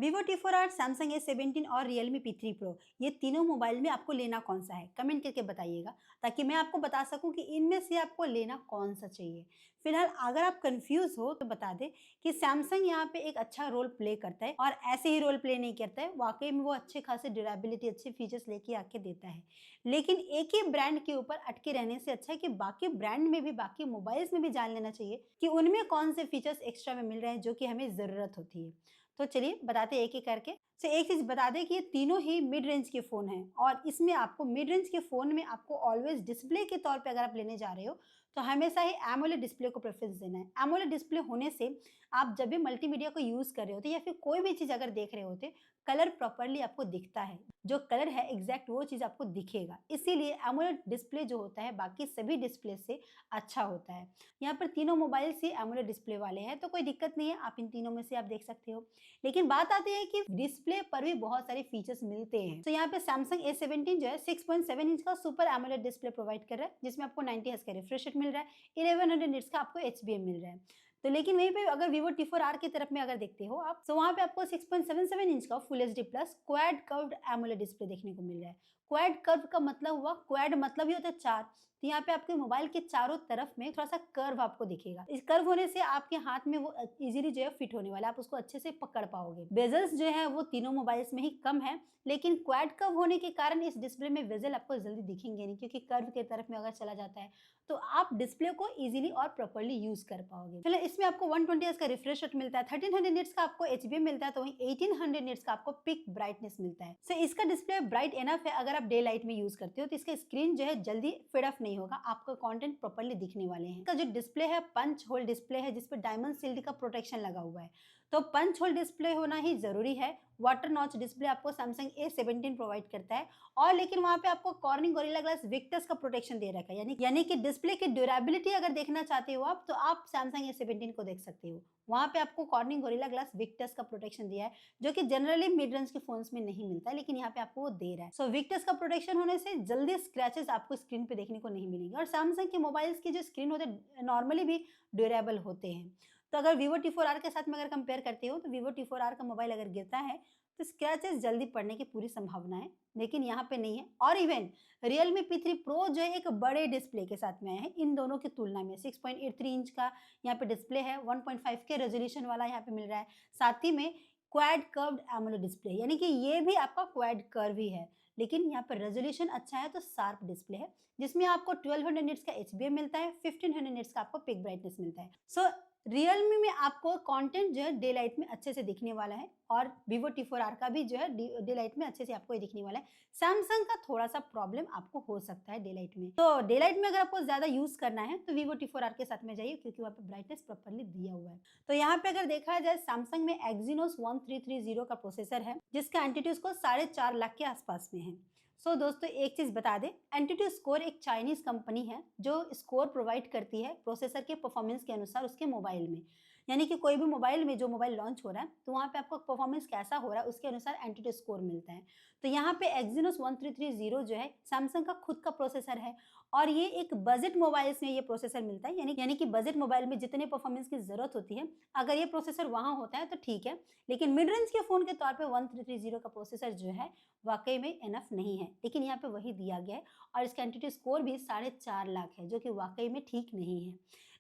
Vivo T4R, Samsung A17 और Realme P3 Pro, ये तीनों मोबाइल में आपको लेना कौन सा है? कमेंट करके बताइएगा ताकि मैं आपको बता सकूं कि इनमें से आपको लेना कौन सा चाहिए। फिलहाल अगर आप कंफ्यूज हो तो बता दें कि सैमसंग यहाँ पे एक अच्छा रोल प्ले करता है और ऐसे ही रोल प्ले नहीं करता है, वाकई में वो अच्छे खासे ड्यूरेबिलिटी, अच्छे फीचर्स लेके आके देता है। लेकिन एक ही ब्रांड के ऊपर अटके रहने से अच्छा है कि बाकी ब्रांड में भी, बाकी मोबाइल्स में भी जान लेना चाहिए कि उनमें कौन से फीचर्स एक्स्ट्रा में मिल रहे हैं जो कि हमें ज़रूरत होती है। तो चलिए बताते हैं एक-एक करके। एक चीज़ बता दें कि ये तीनों ही मिड रेंज के फ़ोन हैं और इसमें आपको मिड रेंज के फ़ोन में आपको ऑलवेज़ डिस्प्ले के तौर पे अगर आप लेने जा रहे हो, तो हमेशा ही एमोलेड डिस्प्ले को प्रेफ़रेंस देना है। एमोलेड डिस्प्ले होने से आप जब भी मल्टीमीडिया को यूज़ कर रहे होते या फिर कोई भी चीज़ अगर देख रहे होते, कलर प्रॉपर्ली आपको दिखता है। जो कलर है एग्ज़ैक्ट वो चीज़ आपको दिखेगा। इसीलिए एमोलेड डिस्प्ले जो होता है बाकी सभी डिस्प्ले से अच्छा होता है। यहाँ पर तीनों मोबाइल्स ही एमोलेड डिस्प्ले वाले हैं, तो कोई दिक्कत नहीं है, आप इन तीनों में से आप देख सकते हो। लेकिन बात आती है कि डिस्प्ले पर भी बहुत सारे फीचर्स मिलते हैं। तो यहाँ पे Samsung A17 जो है 6.7 इंच का सुपर एमोलेड डिस्प्ले प्रोवाइड कर रहा है, जिसमें आपको 90 हर्ट्ज का रिफ्रेश रेट मिल रहा है, 1100 निट्स का आपको HBM मिल रहा है। तो लेकिन वहीं पे अगर Vivo T4R की तरफ में अगर देखते हो आप, तो वहाँ पे आपको 6.77 इंच का full HD plus quad curved AMOLED display देखने को मिल रहा है। क्वाड कर्व का मतलब हुआ, क्वाड मतलब ही होता है 4, तो यहाँ पे आपके मोबाइल के चारों तरफ में थोड़ा सा कर्व आपको दिखेगा। इस कर्व होने से आपके हाथ में वो इजीली जो है फिट होने वाला है, आप उसको अच्छे से पकड़ पाओगे। बेजल्स जो है वो तीनों मोबाइल्स में ही कम है, लेकिन क्वाड कर्व होने के कारण इस डिस्प्ले में बेजल आपको जल्दी दिखेंगे नहीं, क्योंकि कर्व के तरफ में अगर चला जाता है तो आप डिस्प्ले को इजीली और प्रॉपर्ली यूज कर पाओगे। फिलहाल इसमें आपको 120 हर्ट्ज का रिफ्रेश रेट मिलता है, 1300 निट्स का आपको HBM मिलता है, तो वहीं 1800 निट्स का आपको पिक ब्राइटनेस मिलता है। इसका डिस्प्ले ब्राइट एनफ है, अगर आप डे लाइट में यूज करते हो तो इसका स्क्रीन जो है जल्दी फेड ऑफ नहीं होगा, आपका कंटेंट प्रॉपर्ली दिखने वाले हैं। इसका जो डिस्प्ले है पंच होल डिस्प्ले है, जिसपे डायमंड सील्ड का प्रोटेक्शन लगा हुआ है, तो पंच होल डिस्प्ले होना ही जरूरी है। वाटर नॉच डिस्प्ले आपको Samsung A17 प्रोवाइड करता है, और लेकिन वहां पे आपको कॉर्निंग गोरिल्ला ग्लास विक्टस का प्रोटेक्शन दे रखा है, यानी कि डिस्प्ले की ड्यूरेबिलिटी अगर देखना चाहते हो आप, तो आप Samsung A17 को देख सकते हो। वहां पे आपको कॉर्निंग गोरिल्ला ग्लास विक्टस का प्रोटेक्शन दिया है, जो कि जनरली मिड रेंज के फोन्स में नहीं मिलता है, लेकिन यहाँ पे आपको वो दे रहा है। विक्टस का प्रोटेक्शन होने से जल्दी स्क्रैचेस आपको स्क्रीन पे देखने को नहीं मिलेंगे, और Samsung के मोबाइल्स की जो स्क्रीन होते हैं नॉर्मली भी ड्यूरेबल होते हैं। तो अगर Vivo T4R के साथ में अगर कंपेयर करते हो, तो Vivo T4R का मोबाइल अगर गिरता है तो स्क्रैचेस जल्दी पड़ने की पूरी संभावना है, लेकिन यहाँ पे नहीं है। और इवन Realme P3 Pro जो है एक बड़े डिस्प्ले के साथ में आया है इन दोनों की तुलना में। 6.83 इंच का यहाँ पे डिस्प्ले है, 1.5 के रेजोल्यूशन वाला यहाँ पे मिल रहा है, साथ ही में क्वाड कर्व्ड एमोलेड डिस्प्ले, यानी कि ये भी आपका क्वाड कर्व ही है, लेकिन यहाँ पर रेजोल्यूशन अच्छा है, तो शार्प डिस्प्ले है, जिसमें आपको 1200 निट्स का HBM मिलता है, 1500 निट्स का आपको पिक ब्राइटनेस मिलता है। रियलमी में आपको कंटेंट जो है डे लाइट में अच्छे से दिखने वाला है, और Vivo T4R का भी जो है डे लाइट में अच्छे से आपको ये दिखने वाला है। सैमसंग का थोड़ा सा प्रॉब्लम आपको हो सकता है डे लाइट में, तो डे लाइट में अगर आपको ज्यादा यूज करना है तो Vivo T4R के साथ में जाइए, क्योंकि वहाँ पे ब्राइटनेस प्रॉपर्ली दिया हुआ है। तो यहाँ पे अगर देखा जाए, सैमसंग में Exynos 1330 का प्रोसेसर है, जिसका एंटीट्यूड स्कोर 4.5 लाख के आसपास में है। दोस्तों एक चीज बता दें, एंटीट्यूड स्कोर एक चाइनीज कंपनी है जो स्कोर प्रोवाइड करती है प्रोसेसर के परफॉर्मेंस के अनुसार उसके मोबाइल में, यानी कि कोई भी मोबाइल में जो मोबाइल लॉन्च हो रहा है तो वहाँ पे आपको परफॉर्मेंस कैसा हो रहा है उसके अनुसार एंटीट्यूड स्कोर मिलता है। तो यहाँ पे Exynos 1330 जो है सैमसंग का खुद का प्रोसेसर है, और ये एक बजट मोबाइल्स में ये प्रोसेसर मिलता है, यानी कि बजट मोबाइल में जितने परफॉर्मेंस की जरूरत होती है अगर ये प्रोसेसर वहां होता है तो ठीक है, लेकिन मिड रेंज के फोन के तौर पे 1330 का प्रोसेसर जो है वाकई में इनफ नहीं है, लेकिन यहाँ पे वही दिया गया है, और इसका एंटीट्यूड स्कोर भी 4.5 लाख है, जो कि वाकई में ठीक नहीं है।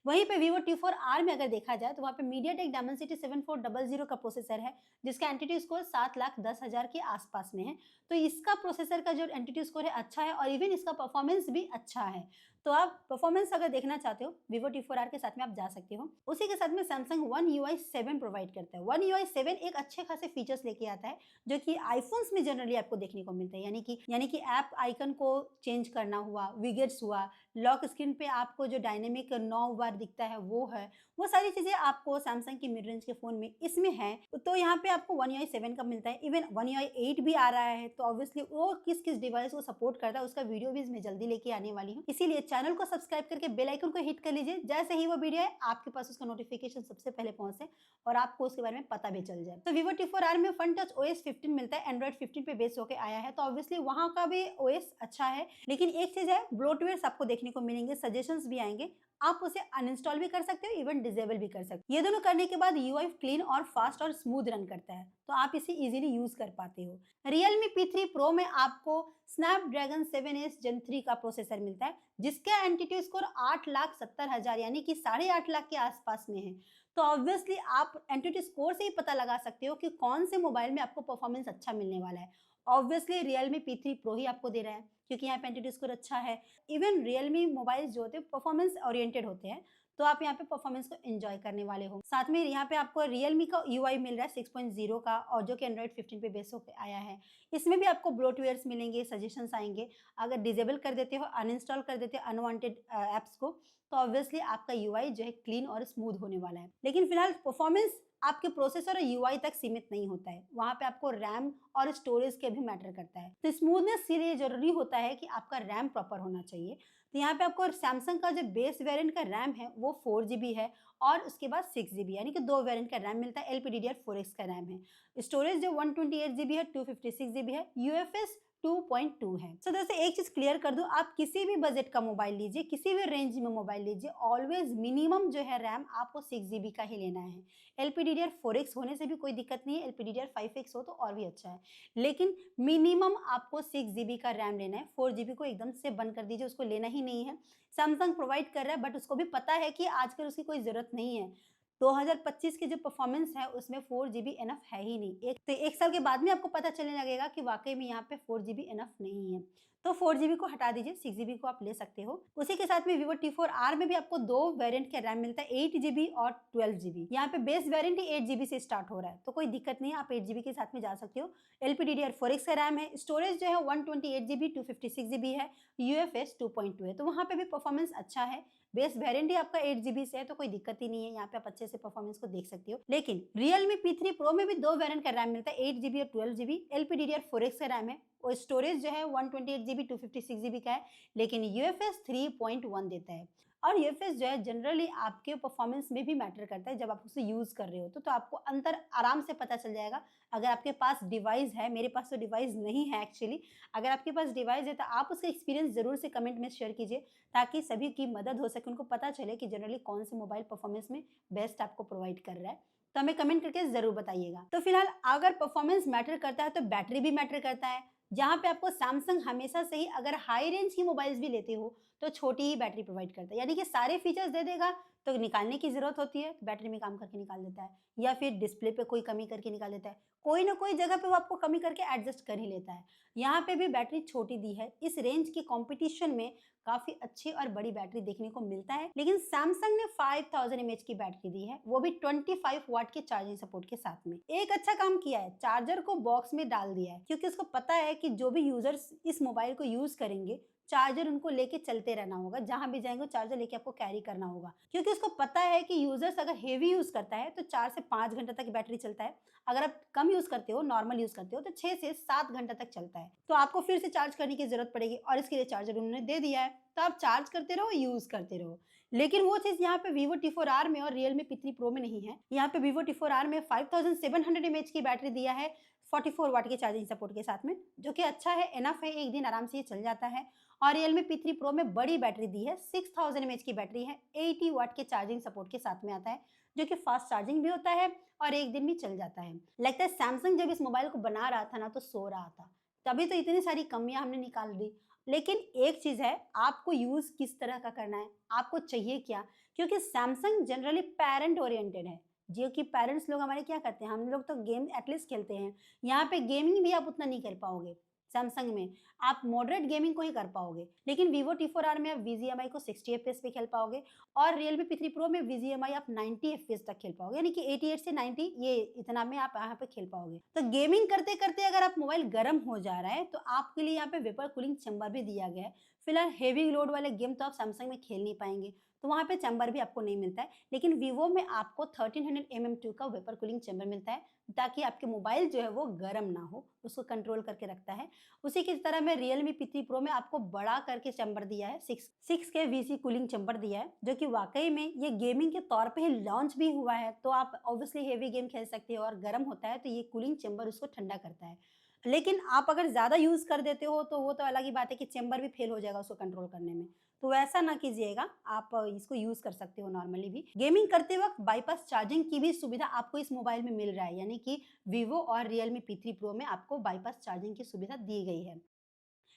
वहीं पे Vivo T4R में अगर देखा जाए तो वहाँ पे MediaTek Dimensity 7400 का प्रोसेसर है, जिसका एंटीट्यूड स्कोर 7,10,000 के आसपास में है। तो इसका प्रोसेसर का जो एंटीट्यूड स्कोर है अच्छा है, और इवन इसका परफॉर्मेंस भी अच्छा है। तो आप परफॉर्मेंस अगर देखना चाहते हो Vivo T4R के साथ में आप जा सकते हो। उसी के साथ में Samsung One UI 7 प्रोवाइड करता है। One UI 7 एक अच्छे खासे फीचर्स लेके आता है, जो कि आईफोन्स में जनरली आपको देखने को मिलता है, यानी कि ऐप आइकन को चेंज करना हुआ, विजेट्स हुआ, लॉक स्क्रीन पे आपको जो डायनेमिक 9 बार दिखता है वो है, वो सारी चीजें आपको सैमसंग के मिड रेंज के फोन में इसमें है। तो यहाँ पे आपको One UI 7 का मिलता है, इवन One UI 8 भी आ रहा है, तो ऑब्वियसली वो किस किस डिवाइस को सपोर्ट करता है उसका वीडियो भी इसमें जल्दी लेके आने वाली हूँ, इसीलिए चैनल को सब्सक्राइब करके बेल आइकन को हिट कर लीजिए, जैसे ही वो वीडियो है आपके पास उसका नोटिफिकेशन सबसे पहले पहुंचे और आपको उसके बारे में पता भी चल जाए। तो Vivo T4R में फन टच OS 15 मिलता है, एंड्रॉइड 15 पे बेस होकर आया है, तो ऑब्वियसली वहां का भी OS अच्छा है, लेकिन एक चीज है, ब्लोटवेयर्स आपको देखने को मिलेंगे, सजेशंस भी आएंगे, आप उसे अनइंस्टॉल भी कर सकते हो, इवन डिसेबल भी कर सकते हो। ये दोनों करने के बाद यूआई क्लीन और फास्ट और स्मूथ रन करता है, तो आप इसे इजीली यूज कर पाते हो। Realme P3 Pro में आपको Snapdragon 7S Gen 3 का प्रोसेसर मिलता है, जिसका एंटिटी स्कोर 8,70,000 यानी कि 8.5 लाख के आसपास में है। तो ऑब्वियसली आप एंटिटी स्कोर से ही पता लगा सकते हो कि कौन से मोबाइल में आपको परफॉर्मेंस अच्छा मिलने वाला है। ऑब्वियसली Realme P3 Pro ही आपको दे रहा है, क्योंकि यहाँ पे एंटिटी स्कोर अच्छा है। इवन Realme मोबाइल जो होते हैं परफॉर्मेंस ओरिएंटेड होते हैं, तो आप यहाँ पे परफॉर्मेंस को एंजॉय करने वाले हो। साथ में यहाँ पे आपको Realme का UI मिल रहा है 6.0 का, और जो कि Android 15 पे बेस होकर आया है। इसमें भी आपको ब्लोटवेयर्स मिलेंगे, सजेशंस आएंगे। अगर डिसेबल कर देते हो, अनइंस्टॉल कर देते हो अनवांटेड ऐप्स को, तो ऑब्वियसली आपका यूआई जो है क्लीन और स्मूथ होने वाला है। लेकिन फिलहाल परफॉर्मेंस आपके प्रोसेसर और यूआई तक सीमित नहीं होता है, वहां पे आपको रैम और स्टोरेज के भी मैटर करता है। तो स्मूथनेस के लिए जरूरी होता है कि आपका रैम प्रॉपर होना चाहिए। तो यहाँ पे आपको सैमसंग का जो बेस वेरिएंट का रैम है वो 4 GB है, और उसके बाद 6 GB, यानी कि 2 वेरिएंट का रैम मिलता है। LPDDR4X का रैम है। स्टोरेज जो 128 GB है, 256 GB है, UFS 2.2 है। सो जैसे एक चीज क्लियर कर दूं, आप किसी भी बजट का मोबाइल लीजिए, किसी भी रेंज में मोबाइल लीजिए, ऑलवेज मिनिमम जो है रैम आपको 6 GB का ही लेना है। LPDDR4X होने से भी कोई दिक्कत नहीं है, LPDDR5X हो तो और भी अच्छा है, लेकिन मिनिमम आपको 6 GB का रैम लेना है। 4 GB को एकदम से बंद कर दीजिए, उसको लेना ही नहीं है। सैमसंग प्रोवाइड कर रहा है, बट उसको भी पता है कि आजकल उसकी कोई जरूरत नहीं है। 2025 की जो परफॉर्मेंस है उसमें 4 GB इनफ है ही नहीं। एक साल के बाद में आपको पता चलने लगेगा कि वाकई में यहाँ पे 4 GB इनफ नहीं है। तो 4 GB को हटा दीजिए, 6 GB को आप ले सकते हो। उसी के साथ में Vivo T4R में भी आपको 2 वेरिएंट का रैम मिलता है, 8 GB और 12 GB। यहाँ पे बेस वेरिएंट ही 8 GB से स्टार्ट हो रहा है, तो कोई दिक्कत नहीं है, आप 8 GB के साथ में जा सकते हो। LPDDR4X का रैम है। स्टोरेज जो है 128 GB 256 GB है, UFS 2.2 है, तो वहाँ पे भी परफॉर्मेंस अच्छा है। बेस वेरिएंट ही आपका 8 GB से है, तो कोई दिक्कत ही नहीं है, यहाँ पे आप अच्छे से परफॉर्मेंस को देख सकते हो। लेकिन Realme P3 Pro में भी 2 वेरिएंट का रैम मिलता है, 8 GB और 12 GB। LPDDR4X का रैम है, और स्टोरेज जो है 128 GB 256 GB का है, लेकिन UFS 3.1 देता है। और UFS जो है जनरली आपके परफॉर्मेंस में भी मैटर करता है जब आप उसे यूज कर रहे हो, तो आपको अंतर आराम से पता चल जाएगा। अगर आपके पास डिवाइस है, मेरे पास तो डिवाइस नहीं है एक्चुअली, अगर आपके पास डिवाइस है तो आप उसका एक्सपीरियंस जरूर से कमेंट में शेयर कीजिए, ताकि सभी की मदद हो सके, उनको पता चले कि जनरली कौन से मोबाइल परफॉर्मेंस में बेस्ट आपको प्रोवाइड कर रहा है। तो हमें कमेंट करके जरूर बताइएगा। तो फिलहाल अगर परफॉर्मेंस मैटर करता है तो बैटरी भी मैटर करता है। जहाँ पे आपको सैमसंग हमेशा से ही, अगर हाई रेंज की मोबाइल्स भी लेते हो तो छोटी ही बैटरी प्रोवाइड करता है, यानी कि सारे फीचर्स दे देगा, तो निकालने की जरूरत होती है तो बैटरी में काम करके निकाल देता है, या फिर डिस्प्ले पे कोई कमी करके निकाल देता है। कोई ना कोई जगह पे वो आपको कमी करके एडजस्ट कर ही लेता है। यहाँ पे भी बैटरी छोटी दी है। इस रेंज के कंपटीशन में काफी अच्छी और बड़ी बैटरी देखने को मिलता है, लेकिन सैमसंग ने 5000 mAh की बैटरी दी है, वो भी 25 वाट के चार्जिंग सपोर्ट के साथ में। एक अच्छा काम किया है, चार्जर को बॉक्स में डाल दिया है, क्योंकि उसको पता है कि जो भी यूजर्स इस मोबाइल को यूज करेंगे, चार्जर उनको लेके चलते रहना होगा, जहां भी जाएंगे चार्जर लेके आपको कैरी करना होगा, क्योंकि उसको पता है कि यूजर्स अगर हेवी यूज करता है तो 4 से 5 घंटे तक बैटरी चलता है। अगर आप कम यूज करते हो, नॉर्मल यूज करते हो, तो 6 से 7 घंटे तक चलता है, तो आपको फिर से चार्ज करने की जरूरत पड़ेगी, और इसके लिए चार्जर उन्होंने दे दिया है, तो आप चार्ज करते रहो, यूज करते रहो। लेकिन वो चीज यहाँ पे Vivo T4R में और Realme P3 Pro में नहीं है। यहाँ पे Vivo T4R में 5700 mAh की बैटरी दिया है, 44 वाट के चार्जिंग सपोर्ट के साथ में, जो कि अच्छा है, इनफ है, एक दिन आराम से ये चल जाता है। और Realme P3 Pro में बड़ी बैटरी दी है, 6000 mAh की बैटरी है, 80 वाट के चार्जिंग सपोर्ट के साथ में आता है, जो कि फास्ट चार्जिंग भी होता है और एक दिन भी चल जाता है। लगता है सैमसंग जब इस मोबाइल को बना रहा था ना, तो सो रहा था, तभी तो इतनी सारी कमियां हमने निकाल दी। लेकिन एक चीज है, आपको यूज किस तरह का करना है, आपको चाहिए क्या, क्योंकि सैमसंग जनरली पेरेंट ओरिएंटेड है। जो कि पेरेंट्स लोग हमारे क्या करते हैं, हम लोग तो गेम एटलीस्ट खेलते हैं, यहाँ पे गेमिंग भी आप उतना नहीं कर पाओगे। सैमसंग में आप मॉडरेट गेमिंग को ही कर पाओगे, लेकिन Vivo T4R में आप VGMI को 60 FPS पे खेल पाओगे, और Realme P3 Pro में VGMI आप 90 FPS तक खेल पाओगे, यानी कि 88 से 90, ये इतना में आप यहाँ पे खेल पाओगे। तो गेमिंग करते करते अगर आप मोबाइल गर्म हो जा रहा है, तो आपके लिए यहाँ पे वेपर कूलिंग चैम्बर भी दिया गया है। फिलहाल हेवी लोड वाले गेम तो आप सैमसंग में खेल नहीं पाएंगे, तो वहाँ पे चैम्बर भी आपको नहीं मिलता है, लेकिन Vivo में आपको 1300 mm2 का वेपर कूलिंग चैम्बर मिलता है, ताकि आपके मोबाइल जो है वो गर्म ना हो, उसको कंट्रोल करके रखता है। उसी की तरह में Realme P3 Pro में आपको बड़ा करके चैम्बर दिया है, 6 के VC कूलिंग चैम्बर दिया है, जो कि वाकई में ये गेमिंग के तौर पे ही लॉन्च भी हुआ है, तो आप ऑब्वियसली हेवी गेम खेल सकते हो, और गर्म होता है तो ये कूलिंग चैम्बर उसको ठंडा करता है। लेकिन आप अगर ज्यादा यूज कर देते हो तो वो तो अलग ही बात है कि चैम्बर भी फेल हो जाएगा उसको कंट्रोल करने में। तो वैसा ना कीजिएगा, आप इसको यूज़ कर सकते हो नॉर्मली भी। गेमिंग करते वक़्त बाईपास चार्जिंग की भी सुविधा आपको इस मोबाइल में मिल रहा है, यानी कि वीवो और रियलमी P3 Pro में आपको बाईपास चार्जिंग की सुविधा दी गई है।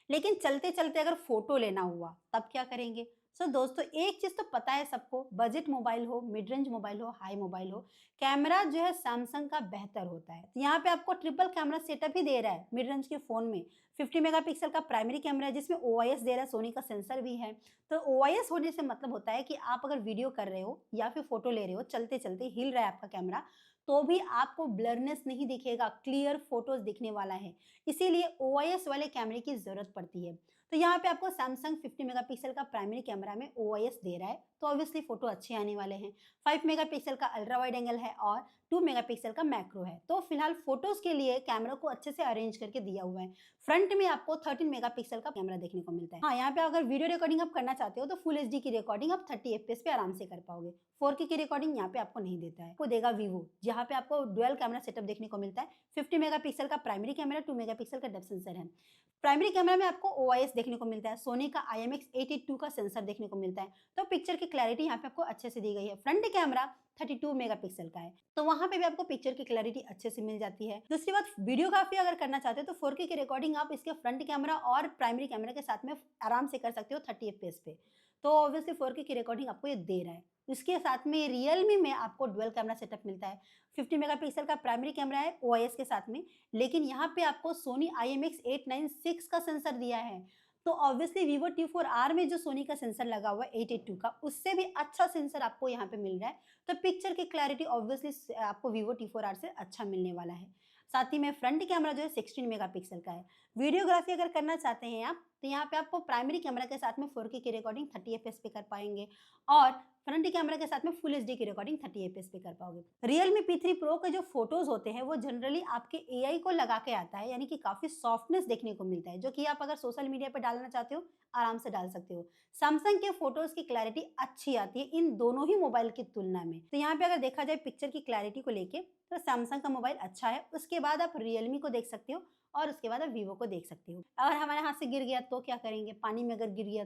लेकिन चलते-चलते अगर फ़ोटो लेना हुआ, तब क्या करेंगे? सो दोस्तों, एक चीज़ तो पता है सबको, बजट मोबाइल हो, मिड रेंज मोबाइल हो, हाई मोबाइल हो, कैमरा जो है सैमसंग का बेहतर होता है। तो यहाँ पे आपको ट्रिपल कैमरा सेटअप ही दे रहा है मिड रेंज के फ़ोन में। 50 मेगापिक्सल का प्राइमरी कैमरा है जिसमें ओआईएस दे रहा है, सोनी का सेंसर भी है। तो ओआईएस होने से मतलब होता है कि आप अगर वीडियो कर रहे हो या फिर फ़ोटो ले रहे हो, चलते-चलते हिल रहा है आपका कैमरा, तो भी आपको ब्लरनेस नहीं दिखेगा, क्लियर फ़ोटोज़ दिखने वाला है। इसीलिए ओआईएस वाले कैमरे की ज़रूरत पड़ती है। तो यहाँ पे आपको सैमसंग 50 मेगापिक्सल का प्राइमरी कैमरा में ओआईएस दे रहा है, तो ऑब्वियसली फ़ोटो अच्छे आने वाले हैं। 5 मेगापिक्सल का अल्ट्रा वाइड एंगल है और 2 मेगापिक्सल का मैक्रो है। तो फिलहाल फ़ोटोज़ के लिए कैमरा को अच्छे से अरेंज करके दिया हुआ है। फ्रंट में आपको 13 मेगापिक्सल का कैमरा देखने को मिलता है। हाँ, यहाँ पे अगर वीडियो रिकॉर्डिंग आप करना चाहते हो तो फुल एचडी की रिकॉर्डिंग आप 30 एफपीएस पे आराम से कर पाओगे। 4K की रिकॉर्डिंग यहाँ पे आपको नहीं देता है। आपको देगा वीवो, जहाँ पे आपको डुअल कैमरा सेटअप देखने को मिलता है। 50 मेगापिक्सल का प्राइमरी कैमरा, 2 मेगापिक्सल का डेप्थ सेंसर है। प्राइमरी कैमरा में आपको ओआईएस देखने को मिलता है, सोनी का IMX882 का सेंसर देखने को मिलता है, तो पिक्चर की क्लैरिटी यहाँ पे आपको अच्छे से दी गई है। फ्रंट कैमरा 32 मेगापिक्सल का है, तो वहाँ पे भी आपको पिक्चर की क्लैरिटी अच्छे से मिल जाती है। दूसरी बात, वीडियोग्राफी अगर करना चाहते हो तो 4K की रिकॉर्डिंग आप इसके फ्रंट कैमरा और प्राइमरी कैमरा के साथ में आराम से कर सकते हो 30 एफपीएस पे। तो ऑब्वियसली 4K की रिकॉर्डिंग आपको ये दे रहा है। इसके साथ में रियलमी में आपको डुअल कैमरा सेटअप मिलता है। 50 मेगापिक्सल का प्राइमरी कैमरा है ओआईएस के साथ में, लेकिन यहाँ पे आपको सोनी IMX896 का सेंसर दिया है। तो ऑब्वियसली वीवो T4R में जो सोनी का सेंसर लगा हुआ है 882 का, उससे भी अच्छा सेंसर आपको यहाँ पे मिल रहा है। तो पिक्चर की क्लैरिटी ऑब्वियसली आपको वीवो T4R से अच्छा मिलने वाला है। साथ ही में फ्रंट कैमरा जो है 16 मेगापिक्सल का है। वीडियोग्राफी अगर करना चाहते हैं आप, तो यहाँ पे आपको प्राइमरी कैमरा के साथ में 4K की रिकॉर्डिंग 30 एफपीएस पे कर पाएंगे और फ्रंट कैमरा के साथ में फुल एचडी की रिकॉर्डिंग 30 एफपीएस पे कर पाओगे। रियलमी P3 Pro के जो फोटोज होते हैं वो जनरली आपके एआई को लगा के आता है, यानी कि काफी सॉफ्टनेस देखने को मिलता है, जो कि आप अगर सोशल मीडिया पे डालना चाहते हो आराम से डाल सकते हो। सैमसंग के फोटोज की क्लैरिटी अच्छी आती है इन दोनों ही मोबाइल की तुलना में। तो यहाँ पे अगर देखा जाए पिक्चर की क्लैरिटी को लेके, तो सैमसंग का मोबाइल अच्छा है। उसके बाद आप रियलमी को देख सकते हो और उसके बाद आप वीवो को देख सकते हो। अगर हमारे हाथ से गिर गया तो क्या करेंगे, पानी में अगर गिर गया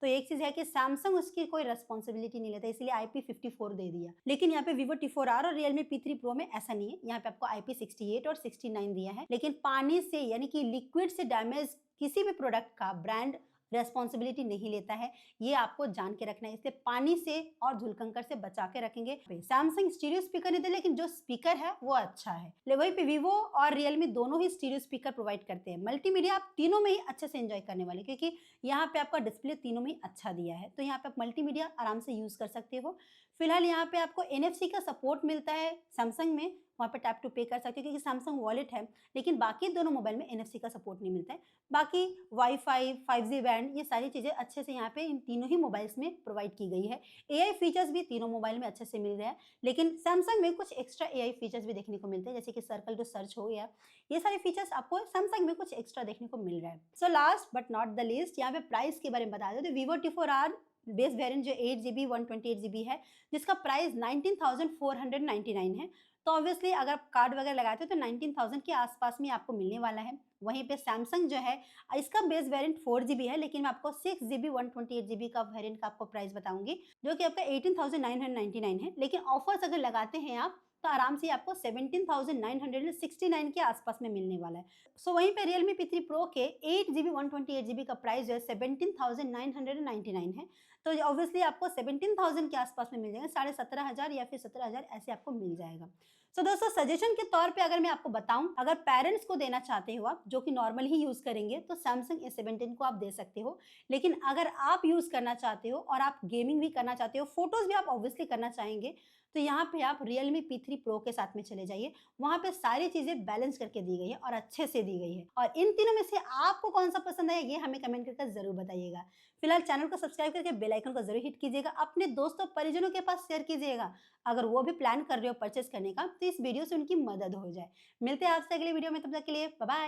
तो एक चीज है कि सैमसंग उसकी कोई रेस्पॉन्सिबिलिटी नहीं लेता, इसलिए IP54 दे दिया। लेकिन यहाँ पे वीवो T4R और रियलमी P3 Pro में ऐसा नहीं है। यहाँ पे आपको IP68 और 69 दिया है, लेकिन पानी से यानी कि लिक्विड से डैमेज किसी भी प्रोडक्ट का ब्रांड रेस्पॉन्सिबिलिटी नहीं लेता है। ये आपको जान के रखना है, इसलिए पानी से और धूलकंकर से बचा के रखेंगे। सैमसंग स्टीरियो स्पीकर नहीं दे, लेकिन जो स्पीकर है वो अच्छा है। वहीं पे वीवो और रियलमी दोनों ही स्टीरियो स्पीकर प्रोवाइड करते हैं। मल्टीमीडिया आप तीनों में ही अच्छे से एंजॉय करने वाले, क्योंकि यहाँ पे आपका डिस्प्ले तीनों में ही अच्छा दिया है, तो यहाँ पे आप मल्टीमीडिया आराम से यूज कर सकते हो। फिलहाल यहाँ पे आपको NFC का सपोर्ट मिलता है सैमसंग में, वहाँ पे टैप टू पे कर सकते हो क्योंकि सैमसंग वॉलेट है, लेकिन बाकी दोनों मोबाइल में NFC का सपोर्ट नहीं मिलता है। बाकी वाईफाई, 5G बैंड, ये सारी चीज़ें अच्छे से यहाँ पे इन तीनों ही मोबाइल्स में प्रोवाइड की गई है। AI फीचर्स भी तीनों मोबाइल में अच्छे से मिल रहे हैं, लेकिन सैमसंग में कुछ एक्स्ट्रा AI फीचर्स भी देखने को मिलते हैं, जैसे कि सर्कल टू सर्च हो गया। ये सारे फीचर्स आपको सैमसंग में कुछ एक्स्ट्रा देखने को मिल रहा है। So last but not the least, यहाँ पे प्राइस के बारे में बता दो तो वीवो T4R बेस वेरिएंट जो 8GB 128GB है, जिसका प्राइस 19,499 है। तो ऑब्वियसली अगर आप कार्ड वगैरह लगाते हो तो 19,000 के आसपास में आपको मिलने वाला है। वहीं पे सैमसंग जो है, इसका बेस वेरिएंट 4GB है, लेकिन मैं आपको 6GB 128GB का वेरिएंट का आपको प्राइस बताऊंगी, जो कि आपका 18,999 है। लेकिन ऑफर्स अगर लगाते हैं आप तो आराम से आपको 17,969 के आसपास में मिलने वाला है। सो वहीं पे रियलमी P3 Pro के 8GB 128GB का प्राइस जो है 17,999 है। तो ऑब्वियसली आपको 17,000 के आसपास में मिल जाएगा, 17,500 या फिर 17,000 ऐसे आपको मिल जाएगा। सो दोस्तों, सजेशन के तौर पे अगर मैं आपको बताऊं, अगर पेरेंट्स को देना चाहते हो आप, जो कि नॉर्मल ही यूज करेंगे, तो सैमसंग S17 को आप दे सकते हो। लेकिन अगर आप यूज करना चाहते हो और आप गेमिंग भी करना चाहते हो, फोटोज भी आप ऑब्वियसली करना चाहेंगे, तो यहाँ पे आप रियलमी P3 Pro के साथ में चले जाइए। वहाँ पे सारी चीजें बैलेंस करके दी गई है और अच्छे से दी गई है। और इन तीनों में से आपको कौन सा पसंद आया, ये हमें कमेंट करके जरूर बताइएगा। फिलहाल चैनल को सब्सक्राइब करके बेल आइकन को जरूर हिट कीजिएगा, अपने दोस्तों परिजनों के पास शेयर कीजिएगा। अगर वो भी प्लान कर रहे हो परचेस करने का, तो इस वीडियो से उनकी मदद हो जाए। मिलते हैं आपसे अगले वीडियो में, तब तक के लिए बाय बाय।